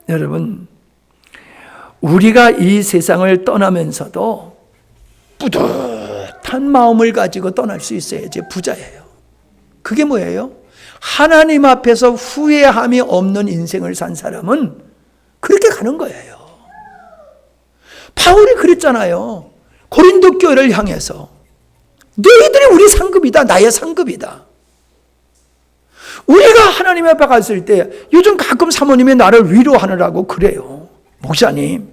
여러분, 우리가 이 세상을 떠나면서도 뿌듯한 마음을 가지고 떠날 수 있어야지 부자예요. 그게 뭐예요? 하나님 앞에서 후회함이 없는 인생을 산 사람은 그렇게 가는 거예요. 바울이 그랬잖아요. 고린도 교회를 향해서 너희들이 우리 상급이다. 나의 상급이다. 우리가 하나님 앞에 갔을 때 요즘 가끔 사모님이 나를 위로하느라고 그래요. 목사님,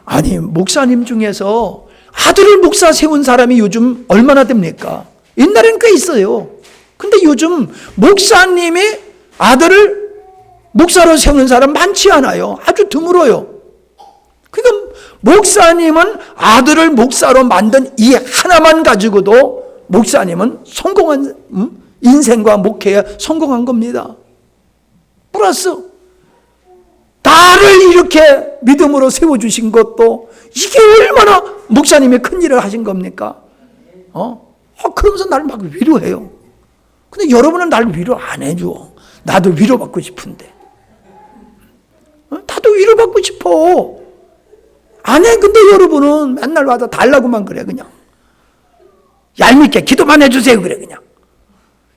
아니 목사님 중에서 아들을 목사 세운 사람이 요즘 얼마나 됩니까? 옛날엔 꽤 있어요. 근데 요즘 목사님이 아들을 목사로 세우는 사람 많지 않아요. 아주 드물어요. 그러니까 목사님은 아들을 목사로 만든 이 하나만 가지고도 목사님은 성공한 인생과 목회에 성공한 겁니다. 플러스 나를 이렇게 믿음으로 세워주신 것도 이게 얼마나 목사님이 큰 일을 하신 겁니까? 그러면서 나를 막 위로해요. 근데 여러분은 나를 위로 안 해줘. 나도 위로받고 싶은데. 나도 위로받고 싶어. 안 해. 근데 여러분은 맨날 와서 달라고만 그래 그냥. 얄밉게 기도만 해주세요 그래 그냥.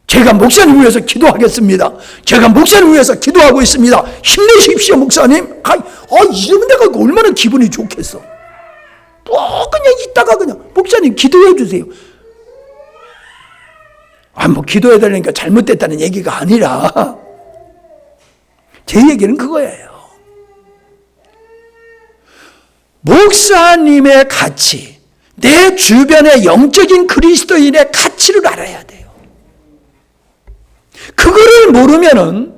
제가 목사님 위해서 기도하겠습니다. 제가 목사님 위해서 기도하고 있습니다. 힘내십시오 목사님. 이러면 내가 얼마나 기분이 좋겠어. 그냥 있다가 그냥 목사님 기도해 주세요. 뭐 기도해야 되니까 잘못됐다는 얘기가 아니라 제 얘기는 그거예요. 목사님의 가치, 내 주변의 영적인 그리스도인의 가치를 알아야 돼요. 그거를 모르면은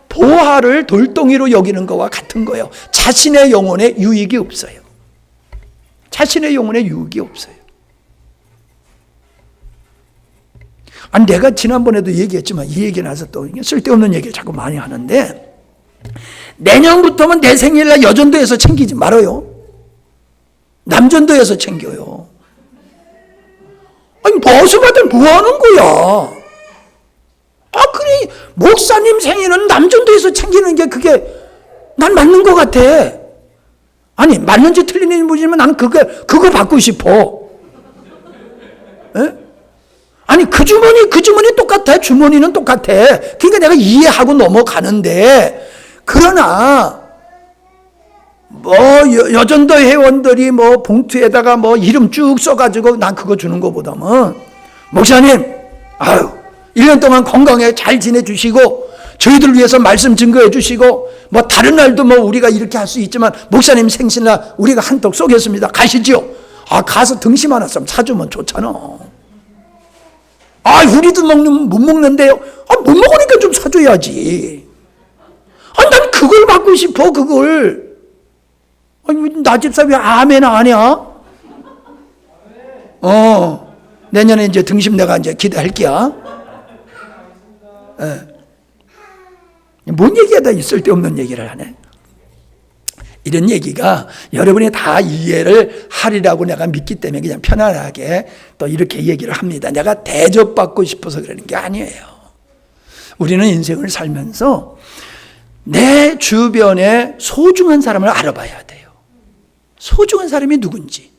보화를 돌덩이로 여기는 것과 같은 거예요. 자신의 영혼에 유익이 없어요. 자신의 영혼에 유익이 없어요. 아니, 내가 지난번에도 얘기했지만 이 얘기 나서 또 쓸데없는 얘기 자꾸 많이 하는데, 내년부터는 내 생일날 여전도에서 챙기지 말아요. 남전도에서 챙겨요. 아니, 모습아들 뭐 하는 거야? 그래, 목사님 생일은 남전도에서 챙기는 게 그게 난 맞는 것 같아. 아니, 맞는지 틀리는지 모르지만 난 그거 받고 싶어. 에? 아니, 그 주머니 똑같아. 주머니는 똑같아. 그러니까 내가 이해하고 넘어가는데, 그러나 여전도 회원들이 봉투에다가 이름 쭉 써가지고 난 그거 주는 것보다는, 목사님, 1년 동안 건강하게 잘 지내주시고, 저희들 위해서 말씀 증거해 주시고, 다른 날도 우리가 이렇게 할 수 있지만, 목사님 생신날 우리가 한턱 쏘겠습니다. 가시지요? 가서 등심 하나 좀 사주면 좋잖아. 우리도 못 먹는데요? 못 먹으니까 좀 사줘야지. 난 그걸 받고 싶어, 그걸. 나 집사 왜 아멘 안 해? 내년에 이제 등심 내가 이제 기대할게요. 뭔 얘기하다 쓸데없는 얘기를 하네. 이런 얘기가 여러분이 다 이해를 하리라고 내가 믿기 때문에 그냥 편안하게 또 이렇게 얘기를 합니다. 내가 대접받고 싶어서 그러는 게 아니에요. 우리는 인생을 살면서 내 주변에 소중한 사람을 알아봐야 돼요. 소중한 사람이 누군지.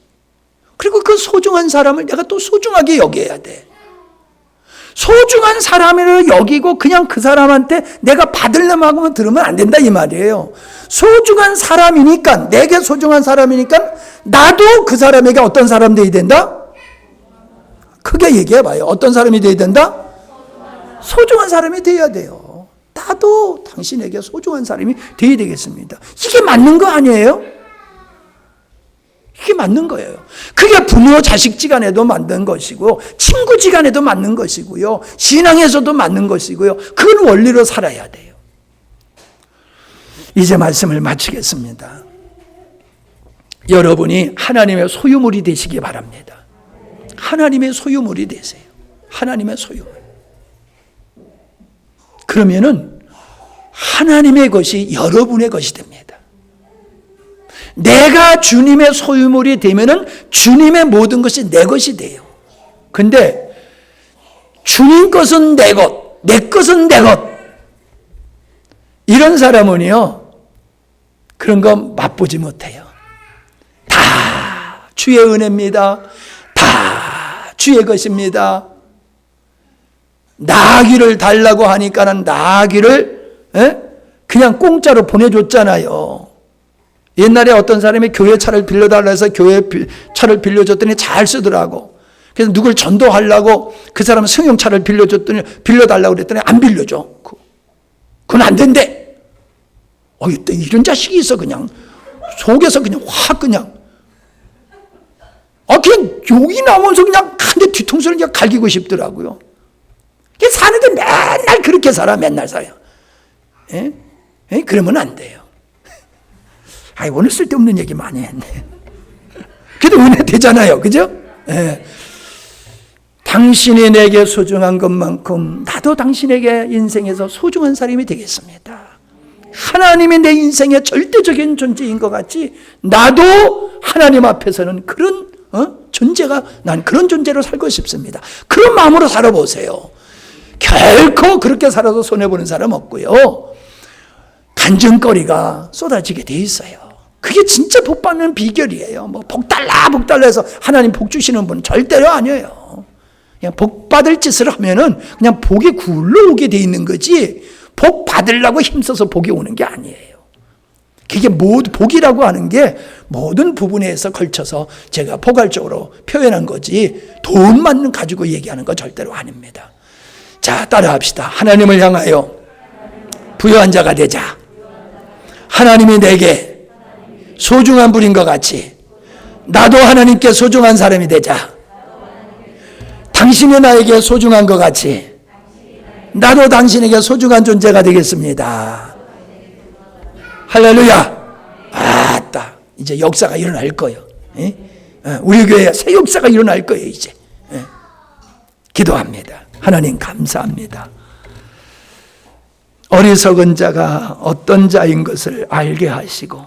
그리고 그 소중한 사람을 내가 또 소중하게 여겨야 돼. 소중한 사람을 여기고 그냥 그 사람한테 내가 받으려고 하면 들으면 안 된다 이 말이에요. 소중한 사람이니까, 내게 소중한 사람이니까 나도 그 사람에게 어떤 사람 되어야 된다? 크게 얘기해봐요. 어떤 사람이 되어야 된다? 소중한 사람이 되어야 돼요. 나도 당신에게 소중한 사람이 되어야 되겠습니다. 이게 맞는 거 아니에요? 이게 맞는 거예요. 그게 부모 자식 지간에도 맞는 것이고, 친구 지간에도 맞는 것이고요, 신앙에서도 맞는 것이고요. 그건 원리로 살아야 돼요. 이제 말씀을 마치겠습니다. 여러분이 하나님의 소유물이 되시기 바랍니다. 하나님의 소유물이 되세요. 하나님의 소유물. 그러면은 하나님의 것이 여러분의 것이 됩니다. 내가 주님의 소유물이 되면은 주님의 모든 것이 내 것이 돼요. 근데 주님 것은 내 것, 내 것은 내 것. 이런 사람은요, 그런 거 맛보지 못해요. 다 주의 은혜입니다. 다 주의 것입니다. 나귀를 달라고 하니까는 나귀를 그냥 공짜로 보내줬잖아요. 옛날에 어떤 사람이 교회 차를 빌려달라 해서 교회 차를 빌려줬더니 잘 쓰더라고. 그래서 누굴 전도하려고 그 사람 승용차를 빌려달라고 그랬더니 안 빌려줘. 그건 안 된대. 또 이런 자식이 있어. 그냥 속에서 그냥 확 그냥 욕이 나오면서 그냥 한 대 뒤통수를 그냥 갈기고 싶더라고요. 사는데 맨날 그렇게 살아. 맨날 살아요. 그러면 안 돼요. 오늘 쓸데없는 얘기 많이 했네. 그래도 은혜 되잖아요. 그죠? 당신이 내게 소중한 것만큼 나도 당신에게 인생에서 소중한 사람이 되겠습니다. 하나님이 내 인생의 절대적인 존재인 것 같이 나도 하나님 앞에서는 그런 존재가, 난 그런 존재로 살고 싶습니다. 그런 마음으로 살아보세요. 결코 그렇게 살아서 손해보는 사람 없고요. 간증거리가 쏟아지게 돼 있어요. 그게 진짜 복 받는 비결이에요. 복 달라 해서 하나님 복 주시는 분은 절대로 아니에요. 그냥 복 받을 짓을 하면은 그냥 복이 굴러오게 돼 있는 거지, 복 받으려고 힘써서 복이 오는 게 아니에요. 그게 복이라고 하는 게 모든 부분에서 걸쳐서 제가 포괄적으로 표현한 거지, 돈만 가지고 얘기하는 거 절대로 아닙니다. 자, 따라합시다. 하나님을 향하여 부유한 자가 되자. 하나님이 내게 소중한 분인 것 같이 나도 하나님께 소중한 사람이 되자. 당신이 나에게 소중한 것 같이 나도 당신에게 소중한 존재가 되겠습니다. 할렐루야. 아따, 이제 역사가 일어날 거예요. 우리 교회에 새 역사가 일어날 거예요. 이제 기도합니다. 하나님 감사합니다. 어리석은 자가 어떤 자인 것을 알게 하시고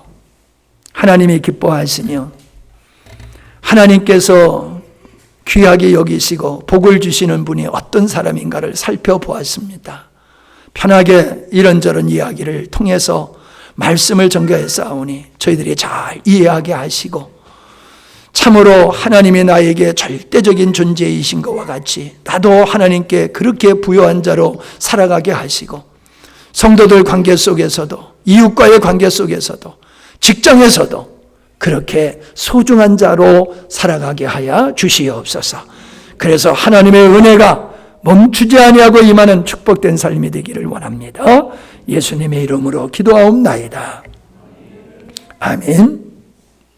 하나님이 기뻐하시며 하나님께서 귀하게 여기시고 복을 주시는 분이 어떤 사람인가를 살펴보았습니다. 편하게 이런저런 이야기를 통해서 말씀을 전개해 싸우니 저희들이 잘 이해하게 하시고 참으로 하나님이 나에게 절대적인 존재이신 것과 같이 나도 하나님께 그렇게 부요한 자로 살아가게 하시고 성도들 관계 속에서도 이웃과의 관계 속에서도 직장에서도 그렇게 소중한 자로 살아가게 하여 주시옵소서. 그래서 하나님의 은혜가 멈추지 아니하고 임하는 축복된 삶이 되기를 원합니다. 예수님의 이름으로 기도하옵나이다. 아멘.